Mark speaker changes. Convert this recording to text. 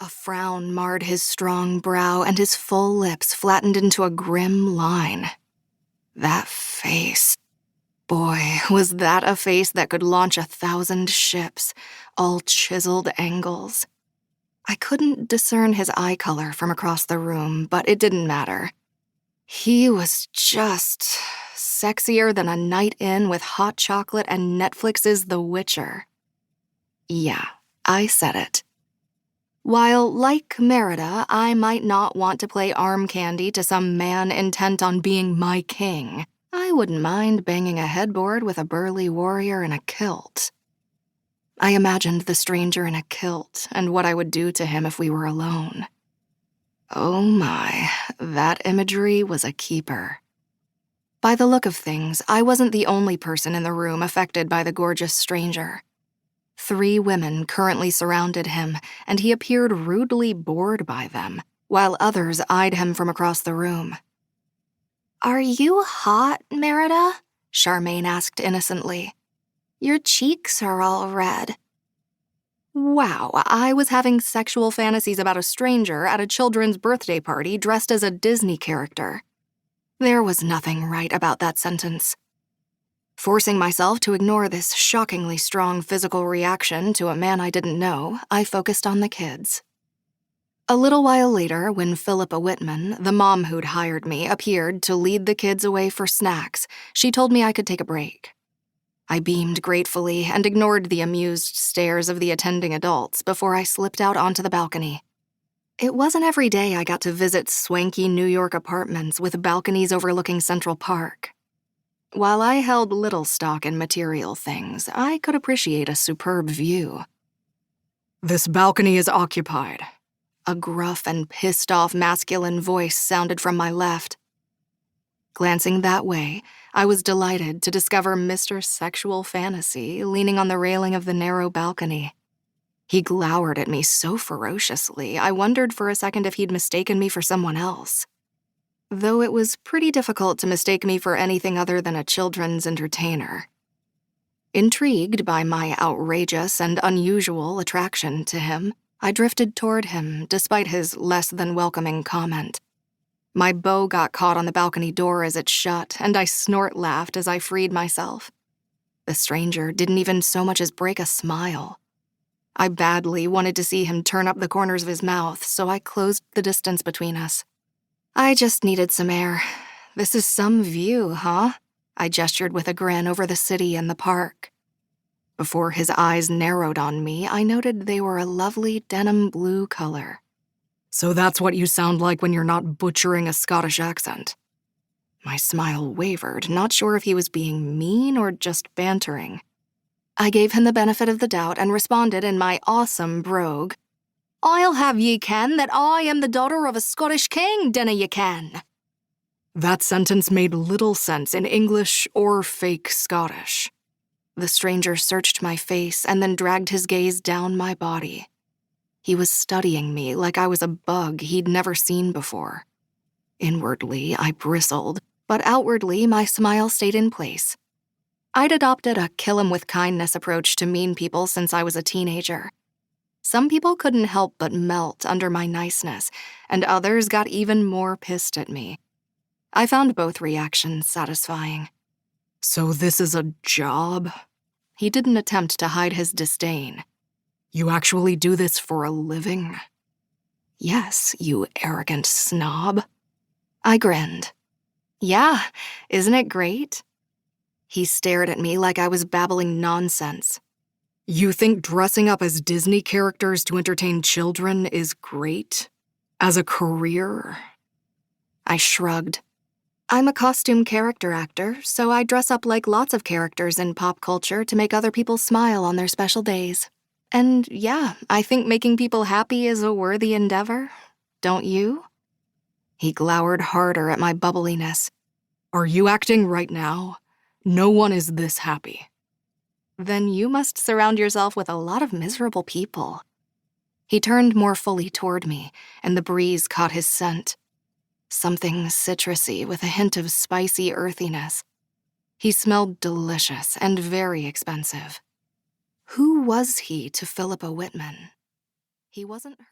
Speaker 1: A frown marred his strong brow, and his full lips flattened into a grim line. That face. Boy, was that a face that could launch 1,000 ships, all chiseled angles. I couldn't discern his eye color from across the room, but it didn't matter. He was just sexier than a night in with hot chocolate and Netflix's The Witcher. Yeah, I said it. While, like Merida, I might not want to play arm candy to some man intent on being my king, I wouldn't mind banging a headboard with a burly warrior in a kilt. I imagined the stranger in a kilt and what I would do to him if we were alone. Oh my, that imagery was a keeper. By the look of things, I wasn't the only person in the room affected by the gorgeous stranger. 3 women currently surrounded him, and he appeared rudely bored by them, while others eyed him from across the room. "Are you hot, Merida?" Charmaine asked innocently. "Your cheeks are all red." Wow, I was having sexual fantasies about a stranger at a children's birthday party dressed as a Disney character. There was nothing right about that sentence. Forcing myself to ignore this shockingly strong physical reaction to a man I didn't know, I focused on the kids. A little while later, when Philippa Whitman, the mom who'd hired me, appeared to lead the kids away for snacks, she told me I could take a break. I beamed gratefully and ignored the amused stares of the attending adults before I slipped out onto the balcony. It wasn't every day I got to visit swanky New York apartments with balconies overlooking Central Park. While I held little stock in material things, I could appreciate a superb view. "This balcony is occupied." A gruff and pissed-off masculine voice sounded from my left. Glancing that way, I was delighted to discover Mr. Sexual Fantasy leaning on the railing of the narrow balcony. He glowered at me so ferociously, I wondered for a second if he'd mistaken me for someone else. Though it was pretty difficult to mistake me for anything other than a children's entertainer. Intrigued by my outrageous and unusual attraction to him, I drifted toward him despite his less than welcoming comment. My bow got caught on the balcony door as it shut, and I snort-laughed as I freed myself. The stranger didn't even so much as break a smile. I badly wanted to see him turn up the corners of his mouth, so I closed the distance between us. I just needed some air. This is some view, huh? I gestured with a grin over the city and the park. Before his eyes narrowed on me, I noted they were a lovely denim blue color. "So that's what you sound like when you're not butchering a Scottish accent." My smile wavered, not sure if he was being mean or just bantering. I gave him the benefit of the doubt and responded in my awesome brogue. "I'll have ye ken that I am the daughter of a Scottish king, dinna ye ken?" That sentence made little sense in English or fake Scottish. The stranger searched my face and then dragged his gaze down my body. He was studying me like I was a bug he'd never seen before. Inwardly, I bristled, but outwardly, my smile stayed in place. I'd adopted a kill-'em-with-kindness approach to mean people since I was a teenager. Some people couldn't help but melt under my niceness, and others got even more pissed at me. I found both reactions satisfying. "So this is a job?" He didn't attempt to hide his disdain. "You actually do this for a living?" "Yes, you arrogant snob." I grinned. "Yeah, isn't it great?" He stared at me like I was babbling nonsense. "You think dressing up as Disney characters to entertain children is great? As a career?" I shrugged. "I'm a costume character actor, so I dress up like lots of characters in pop culture to make other people smile on their special days. And yeah, I think making people happy is a worthy endeavor. Don't you?" He glowered harder at my bubbliness. "Are you acting right now? No one is this happy." "Then you must surround yourself with a lot of miserable people." He turned more fully toward me, and the breeze caught his scent. Something citrusy with a hint of spicy earthiness. He smelled delicious and very expensive. Who was he to Philippa Whitman? He wasn't her.